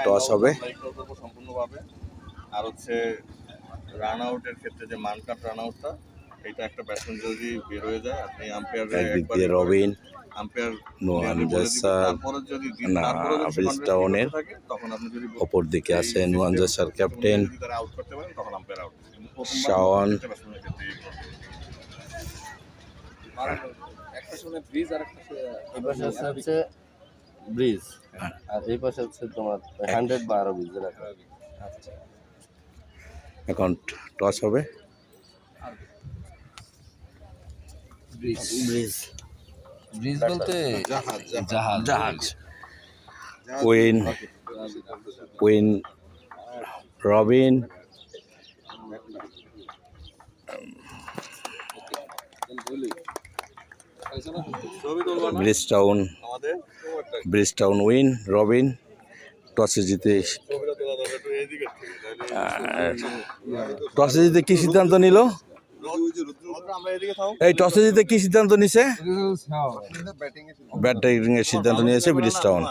Toss হবে সম্পূর্ণভাবে। আর হচ্ছে রান আউটের ক্ষেত্রে যে মানকাট রান আউটটা, এটা একটা ব্যাটসম্যান যদি বের হয়ে যায়, আপনি আম্পায়ারে একদিক একবার দিয়ে রবিন, আম্পায়ার নুয়ান বলে দিবেন, জাসার, তারপরে যদি না ব্রিজটাউনের থাকে তখন আপনি যদি অপর দিকে আছে নুয়ান জাসার ক্যাপ্টেন যদি তারা আউট করতে পারেন তখন আম্পায়ার আউট। শাওন, একটা শুনে ব্রিজ আর একটা এই পাশে হচ্ছে ব্রিজ আর এই পাশে হচ্ছে তোমার 100 বা আরো ব্রিজ রাখা। আচ্ছা এখন টস হবে ব্রিজ ব্রিজ ব্রিজ বলতে জাহাজ জাহাজ queen queen Robin Bridgetown Bridgetown win Robin টসে জিতে কি সিদ্ধান্ত নিল এই টসে জিতে কি সিদ্ধান্ত নিছে ব্যাটিং এর সিদ্ধান্ত নিয়েছে ব্রিজটাউন